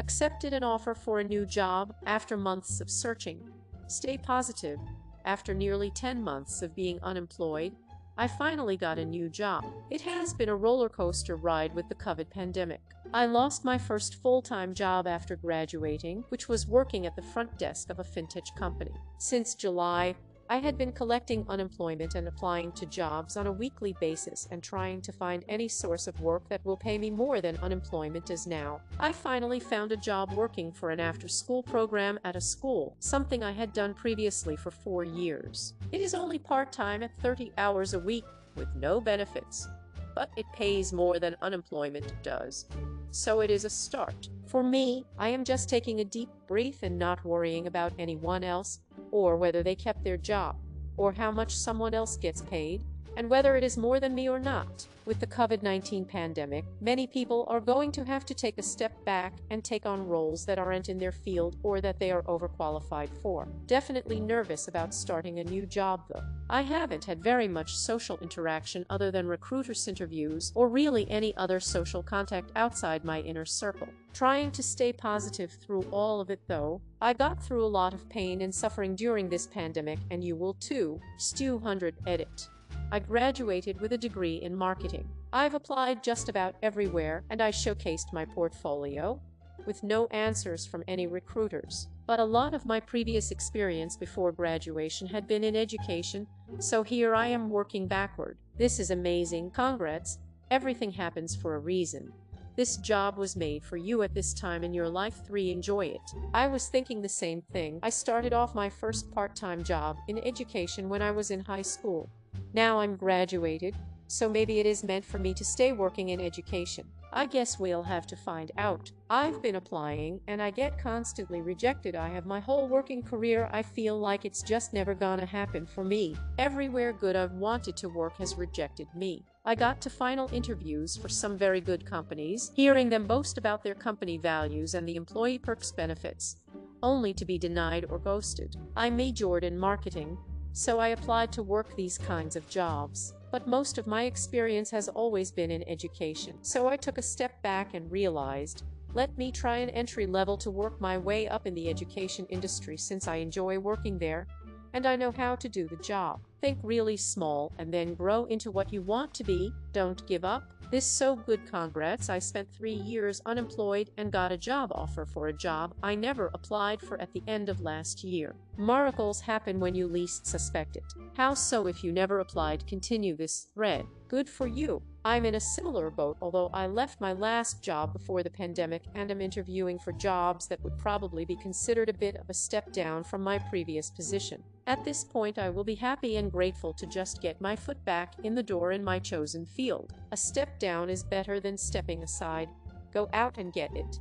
Accepted an offer for a new job after months of searching. Stay positive. After nearly 10 months of being unemployed, I finally got a new job. It has been a roller coaster ride with the COVID pandemic. I lost my first full-time job after graduating, which was working at the front desk of a fintech company. Since July, I had been collecting unemployment and applying to jobs on a weekly basis and trying to find any source of work that will pay me more than unemployment is now. I finally found a job working for an after-school program at a school, something I had done previously for 4 years. It is only part-time at 30 hours a week with no benefits, but it pays more than unemployment does. So it is a start. For me, I am just taking a deep breath and not worrying about anyone else, or whether they kept their job, or how much someone else gets paid, and whether it is more than me or not. With the COVID-19 pandemic, many people are going to have to take a step back and take on roles that aren't in their field or that they are overqualified for. Definitely nervous about starting a new job though. I haven't had very much social interaction other than recruiters' interviews or really any other social contact outside my inner circle. Trying to stay positive through all of it though, I got through a lot of pain and suffering during this pandemic, and you will too. Stu 100 edit. I graduated with a degree in marketing. I've applied just about everywhere and I showcased my portfolio with no answers from any recruiters. But a lot of my previous experience before graduation had been in education, so here I am working backward. This is amazing. Congrats. Everything happens for a reason. This job was made for you at this time in your life. 3. Enjoy it. I was thinking the same thing. I started off my first part-time job in education when I was in high school. Now I'm graduated, so maybe it is meant for me to stay working in education. I guess we'll have to find out. I've been applying and I get constantly rejected. I have my whole working career. I feel like it's just never gonna happen for me. Everywhere good I've wanted to work has rejected me. I got to final interviews for some very good companies, hearing them boast about their company values and the employee perks benefits, only to be denied or ghosted. I majored in marketing, so I applied to work these kinds of jobs. But most of my experience has always been in education. So I took a step back and realized, let me try an entry level to work my way up in the education industry since I enjoy working there and I know how to do the job. Think really small and then grow into what you want to be. Don't give up. This so good. Congrats. I spent 3 years unemployed and got a job offer for a job I never applied for at the end of last year. Miracles happen when you least suspect it. How so? If you never applied, continue this thread. Good for you. I'm in a similar boat, although I left my last job before the pandemic and am interviewing for jobs that would probably be considered a bit of a step down from my previous position. At this point, I will be happy and grateful to just get my foot back in the door in my chosen field. A step down is better than stepping aside. Go out and get it.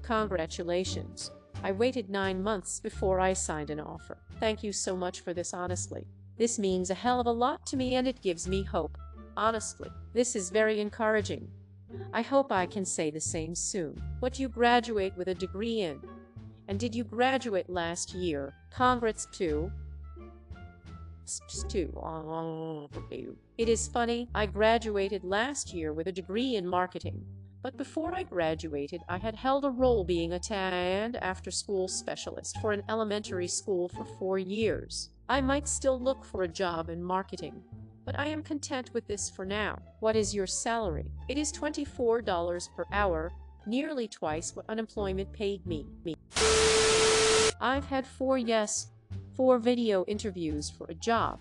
Congratulations. I waited 9 months before I signed an offer. Thank you so much for this, honestly. This means a hell of a lot to me and it gives me hope. Honestly, this is very encouraging. I hope I can say the same soon. What do you graduate with a degree in? And did you graduate last year? Congrats too. It is funny, I graduated last year with a degree in marketing. But before I graduated, I had held a role being a after-school specialist for an elementary school for 4 years. I might still look for a job in marketing, but I am content with this for now. What is your salary? It is $24 per hour, nearly twice what unemployment paid me. I've had 4 video interviews for a job.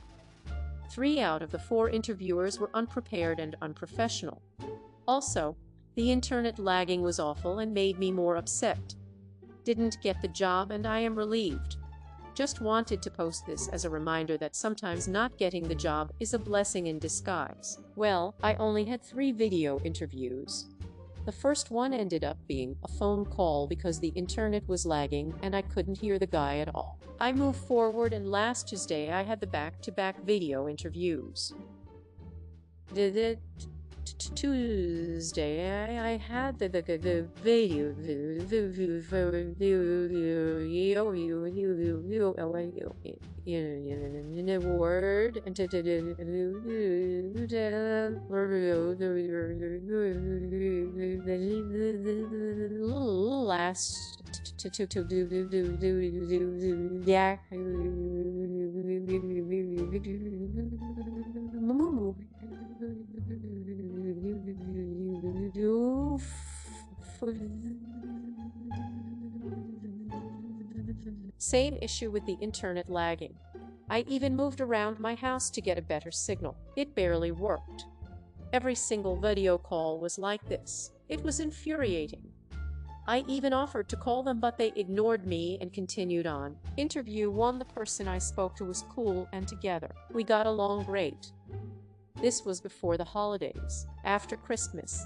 3 out of the 4 interviewers were unprepared and unprofessional. Also, the internet lagging was awful and made me more upset. Didn't get the job and I am relieved. Just wanted to post this as a reminder that sometimes not getting the job is a blessing in disguise. Well, I only had 3 video interviews. The first one ended up being a phone call because the internet was lagging and I couldn't hear the guy at all. I moved forward and last Tuesday I had the back-to-back video interviews. Tuesday I had the video word and last Same issue with the internet lagging. I even moved around my house to get a better signal. It barely worked. Every single video call was like this. It was infuriating. I even offered to call them, but they ignored me and continued on. Interview 1, the person I spoke to was cool and together. We got along great. This was before the holidays. After Christmas,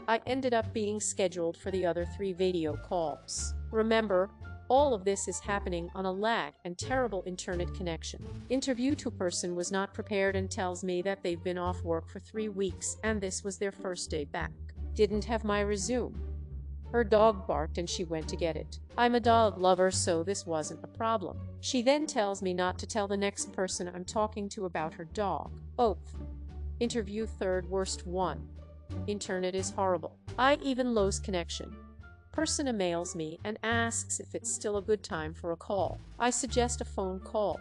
I ended up being scheduled for the other 3 video calls. Remember, all of this is happening on a lag and terrible internet connection. Interview 2 person was not prepared and tells me that they've been off work for 3 weeks and this was their first day back. Didn't have my resume. Her dog barked and she went to get it. I'm a dog lover, so this wasn't a problem. She then tells me not to tell the next person I'm talking to about her dog. Both. Interview 3rd worst one. Internet is horrible. I even lose connection. Person emails me and asks if it's still a good time for a call. I suggest a phone call.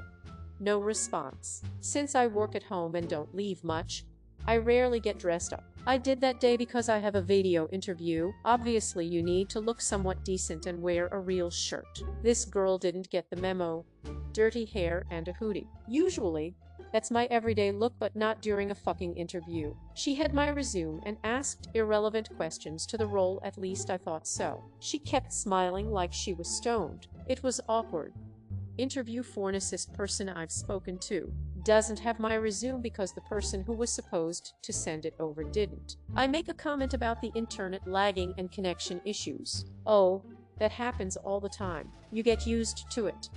No response. Since I work at home and don't leave much, I rarely get dressed up. I did that day because I have a video interview. Obviously you need to look somewhat decent and wear a real shirt. This girl didn't get the memo. Dirty hair and a hoodie. Usually, that's my everyday look, but not during a fucking interview. She had my resume and asked irrelevant questions to the role, at least I thought so. She kept smiling like she was stoned. It was awkward. Interview 4, an assist person I've spoken to doesn't have my resume because the person who was supposed to send it over didn't. I make a comment about the internet lagging and connection issues. Oh, that happens all the time. You get used to it.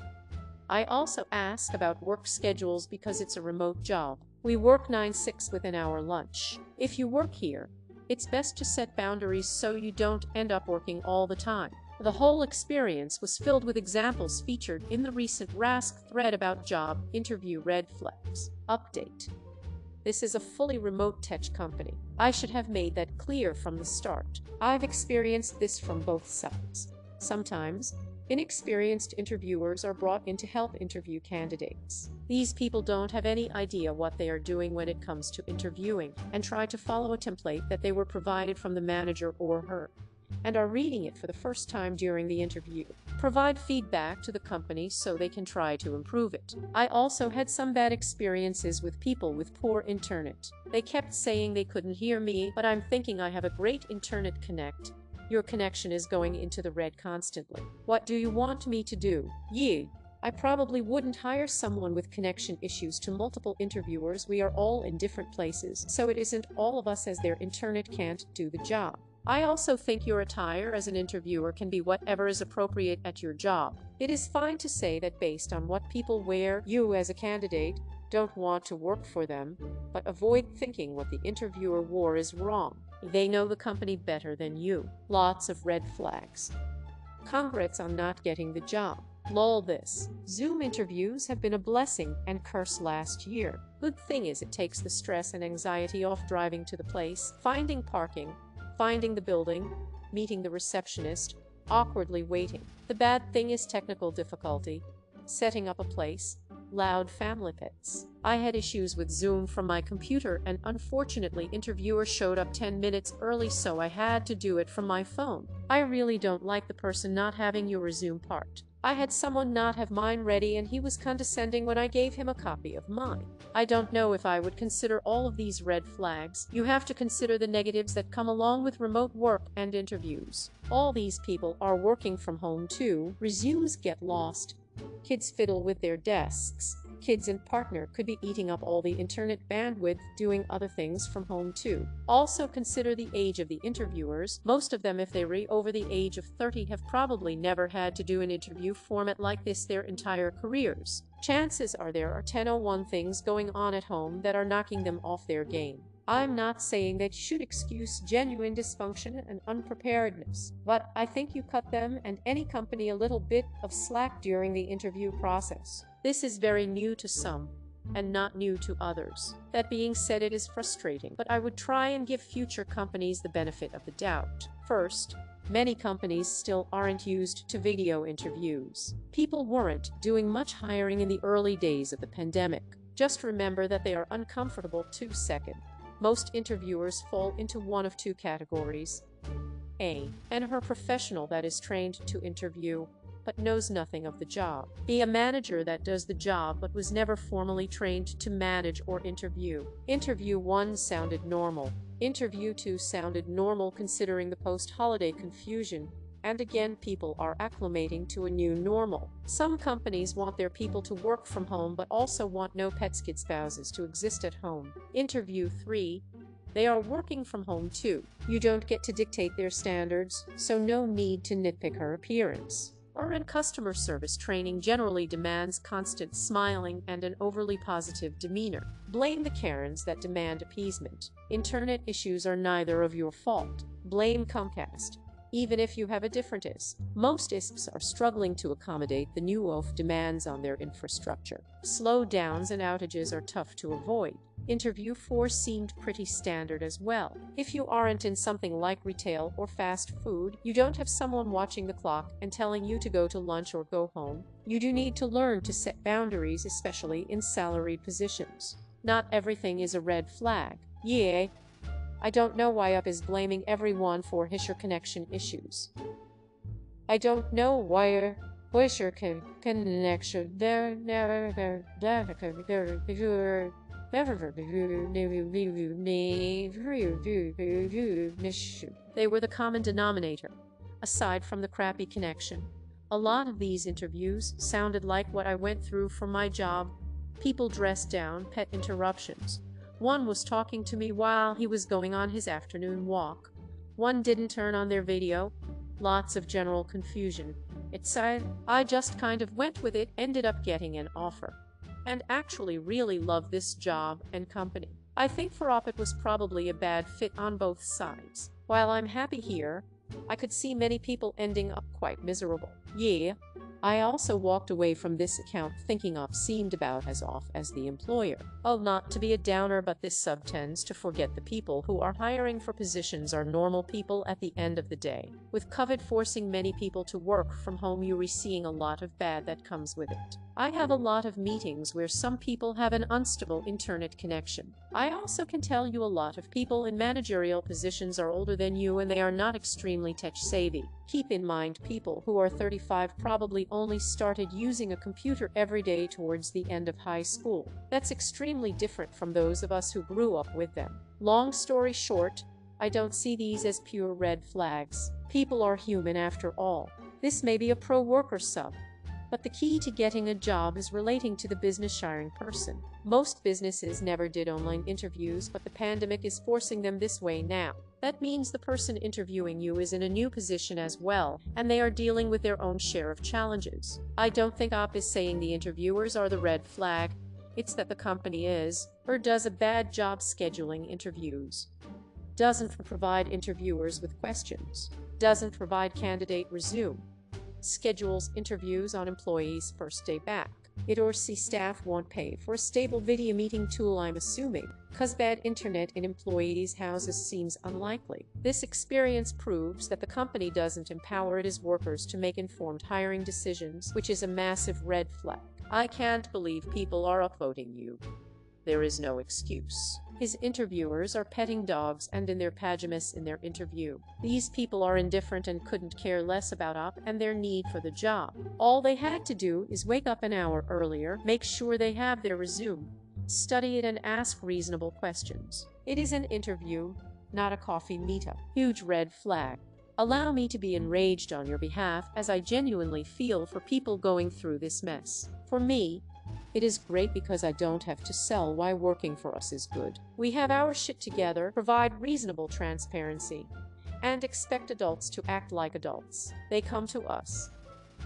I also ask about work schedules because it's a remote job. We work 9-6 with an hour lunch. If you work here, it's best to set boundaries so you don't end up working all the time. The whole experience was filled with examples featured in the recent Rask thread about job interview red flags. Update. This is a fully remote tech company. I should have made that clear from the start. I've experienced this from both sides. Sometimes, inexperienced interviewers are brought in to help interview candidates. These people don't have any idea what they are doing when it comes to interviewing and try to follow a template that they were provided from the manager or her, and are reading it for the first time during the interview. Provide feedback to the company so they can try to improve it. I also had some bad experiences with people with poor internet. They kept saying they couldn't hear me, but I'm thinking I have a great internet connect. Your connection is going into the red constantly. What do you want me to do? I probably wouldn't hire someone with connection issues to multiple interviewers. We are all in different places, so it isn't all of us as their internet can't do the job. I also think your attire as an interviewer can be whatever is appropriate at your job. It is fine to say that based on what people wear, you as a candidate don't want to work for them, but avoid thinking what the interviewer wore is wrong. They know the company better than you. Lots of red flags. Congrats on not getting the job. Lol, this. Zoom interviews have been a blessing and curse last year. Good thing is it takes the stress and anxiety off driving to the place, finding parking, finding the building, meeting the receptionist, awkwardly waiting. The bad thing is technical difficulty, setting up a place, loud family pets. I had issues with Zoom from my computer and unfortunately interviewer showed up 10 minutes early, so I had to do it from my phone. I really don't like the person not having your resume part. I had someone not have mine ready and he was condescending when I gave him a copy of mine. I don't know if I would consider all of these red flags. You have to consider the negatives that come along with remote work and interviews. All these people are working from home too. Resumes get lost. Kids fiddle with their desks. Kids and partner could be eating up all the internet bandwidth doing other things from home too. Also consider the age of the interviewers. Most of them, if they're over the age of 30, have probably never had to do an interview format like this their entire careers. Chances are there are 1001 things going on at home that are knocking them off their game. I'm not saying that you should excuse genuine dysfunction and unpreparedness, but I think you cut them and any company a little bit of slack during the interview process. This is very new to some, and not new to others. That being said, it is frustrating, but I would try and give future companies the benefit of the doubt. First, many companies still aren't used to video interviews. People weren't doing much hiring in the early days of the pandemic. Just remember that they are uncomfortable too. Second, most interviewers fall into one of two categories. A, and her professional that is trained to interview, but knows nothing of the job. B, a manager that does the job but was never formally trained to manage or interview. Interview 1 sounded normal. Interview 2 sounded normal considering the post-holiday confusion, and again people are acclimating to a new normal. Some companies want their people to work from home but also want no pets, kids, spouses to exist at home. Interview 3, they are working from home too. You don't get to dictate their standards, so no need to nitpick her appearance. Urban customer service training generally demands constant smiling and an overly positive demeanor. Blame the Karens that demand appeasement. Internet issues are neither of your fault. Blame Comcast, even if you have a different ISP. Most ISPs are struggling to accommodate the new OF demands on their infrastructure. Slowdowns and outages are tough to avoid. Interview 4 seemed pretty standard as well. If you aren't in something like retail or fast food, you don't have someone watching the clock and telling you to go to lunch or go home. You do need to learn to set boundaries, especially in salaried positions. Not everything is a red flag. Yeah, I don't know why UP is blaming everyone for his connection issues. I don't know why his connection They were the common denominator, aside from the crappy connection. A lot of these interviews sounded like what I went through for my job. People dressed down, pet interruptions. One was talking to me while he was going on his afternoon walk. One didn't turn on their video. Lots of general confusion. I just kind of went with it, ended up getting an offer, and actually really loved this job and company. I think for OP it was probably a bad fit on both sides. While I'm happy here, I could see many people ending up quite miserable. Yeah, I also walked away from this account thinking OP seemed about as off as the employer. Oh, not to be a downer, but this sub tends to forget the people who are hiring for positions are normal people at the end of the day. With COVID forcing many people to work from home, you're seeing a lot of bad that comes with it. I have a lot of meetings where some people have an unstable internet connection. I also can tell you a lot of people in managerial positions are older than you and they are not extremely tech-savvy. Keep in mind, people who are 35 probably only started using a computer every day towards the end of high school. That's extremely different from those of us who grew up with them. Long story short, I don't see these as pure red flags. People are human after all. This may be a pro-worker sub, but the key to getting a job is relating to the business hiring person. Most businesses never did online interviews, but the pandemic is forcing them this way now. That means the person interviewing you is in a new position as well, and they are dealing with their own share of challenges. I don't think OP is saying the interviewers are the red flag. It's that the company is, or does a bad job scheduling interviews. Doesn't provide interviewers with questions. Doesn't provide candidate resume. Schedules interviews on employees' first day back. It or see staff won't pay for a stable video meeting tool, I'm assuming, cause bad internet in employees' houses seems unlikely. This experience proves that the company doesn't empower its workers to make informed hiring decisions, which is a massive red flag. I can't believe people are upvoting you. there is no excuse. His interviewers are petting dogs and in their pajamas in their interview. These people are indifferent and couldn't care less about up and their need for the job. All they had to do is wake up an hour earlier, make sure they have their resume, study it, and ask reasonable questions. It is an interview, not a coffee meetup. Huge red flag. Allow me to be enraged on your behalf, as I genuinely feel for people going through this mess. For me, it is great because I don't have to sell why working for us is good. We have our shit together, provide reasonable transparency, and expect adults to act like adults. They come to us.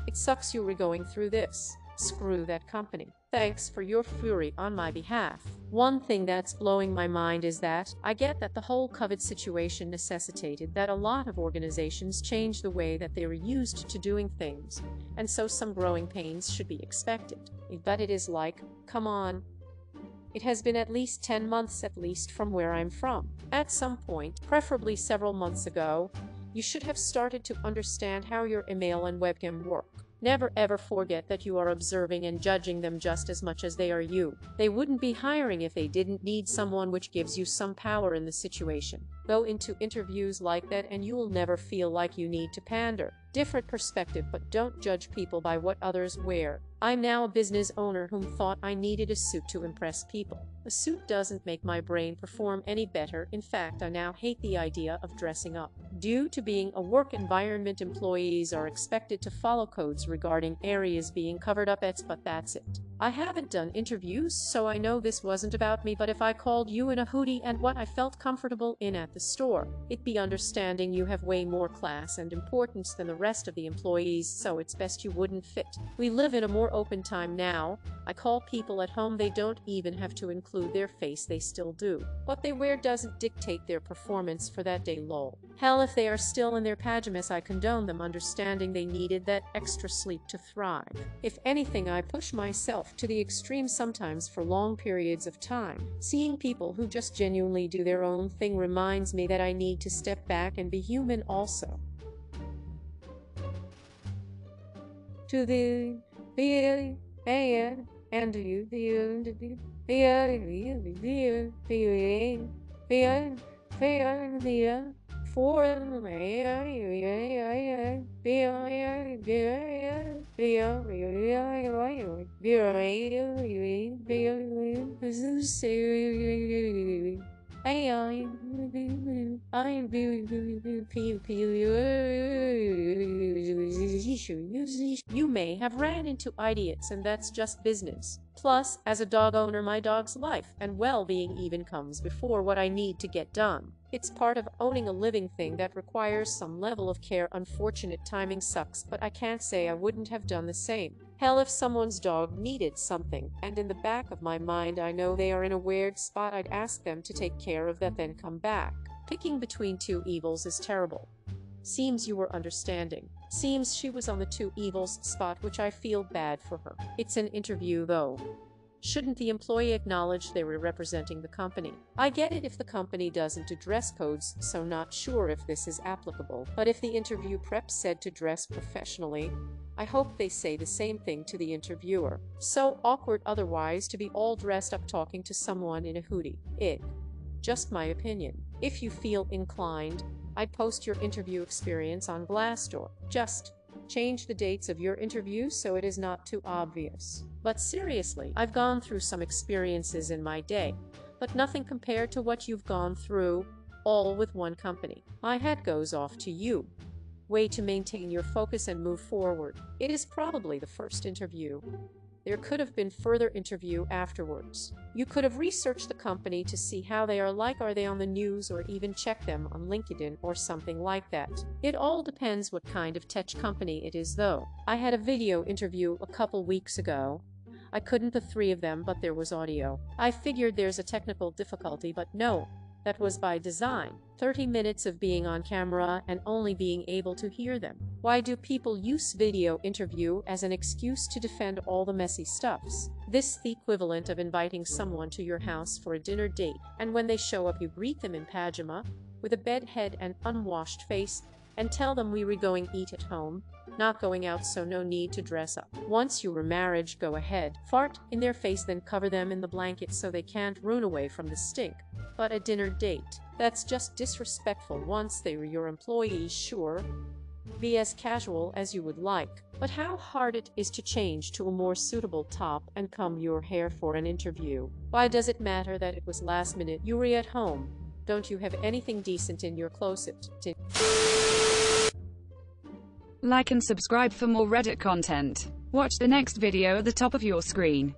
It sucks you were going through this. Screw that company. Thanks for your fury on my behalf. One thing that's blowing my mind is that I get that the whole COVID situation necessitated that a lot of organizations change the way that they were used to doing things, and so some growing pains should be expected. But it is like, come on. It has been at least 10 months at least from where I'm from. At some point, preferably several months ago, you should have started to understand how your email and webcam work. Never ever forget that you are observing and judging them just as much as they are you. They wouldn't be hiring if they didn't need someone, which gives you some power in the situation. Go into interviews like that and you will never feel like you need to pander. Different perspective, but don't judge people by what others wear. I'm now a business owner whom thought I needed a suit to impress people. A suit doesn't make my brain perform any better. In fact, I now hate the idea of dressing up. Due to being a work environment, employees are expected to follow codes regarding areas being covered up, but that's it. I haven't done interviews, so I know this wasn't about me, but if I called you in a hoodie and what I felt comfortable in at the store, it'd be understanding you have way more class and importance than the rest of the employees, so it's best you wouldn't fit. We live in a more open time now. I call people at home, they don't even have to include their face, they still do. What they wear doesn't dictate their performance for that day, lol. Hell, if they are still in their pajamas, I condone them, understanding they needed that extra sleep to thrive. If anything, I push myself to the extreme sometimes for long periods of time. Seeing people who just genuinely do their own thing reminds me that I need to step back and be human also. To the and you You may have ran into idiots, and that's just business. Plus, as a dog owner, my dog's life and well-being even comes before what I need to get done. It's part of owning a living thing that requires some level of care. Unfortunate timing sucks, but I can't say I wouldn't have done the same. Hell, if someone's dog needed something, and in the back of my mind I know they are in a weird spot, I'd ask them to take care of that, then come back. Picking between two evils is terrible. Seems you were understanding. Seems she was on the two evils spot, which I feel bad for her. It's an interview though. Shouldn't the employee acknowledge they were representing the company? I get it if the company doesn't do dress codes, so not sure if this is applicable. But if the interview prep said to dress professionally, I hope they say the same thing to the interviewer. So awkward otherwise to be all dressed up talking to someone in a hoodie. Just my opinion. If you feel inclined, I'd post your interview experience on Glassdoor. Just change the dates of your interview so it is not too obvious. But seriously, I've gone through some experiences in my day, but nothing compared to what you've gone through, all with one company. My hat goes off to you. Way to maintain your focus and move forward. It is probably the first interview. There could have been further interview afterwards. You could have researched the company to see how they are, like are they on the news, or even check them on LinkedIn or something like that. It all depends what kind of tech company it is though. I had a video interview a couple weeks ago. I couldn't the three of them, but there was audio. I figured there's a technical difficulty, but no. That was by design. 30 minutes of being on camera and only being able to hear them. Why do people use video interview as an excuse to defend all the messy stuffs? This is the equivalent of inviting someone to your house for a dinner date, and when they show up you greet them in pajama, with a bed head and unwashed face, and tell them we were going eat at home, not going out, so no need to dress up. Once you were married, go ahead, fart in their face, then cover them in the blanket so they can't run away from the stink. But a dinner date, that's just disrespectful. Once they were your employees, sure, be as casual as you would like, but how hard it is to change to a more suitable top and comb your hair for an interview. Why does it matter that it was last minute? You were at home. Don't you have anything decent in your closet? Like and subscribe for more Reddit content. Watch the next video at the top of your screen.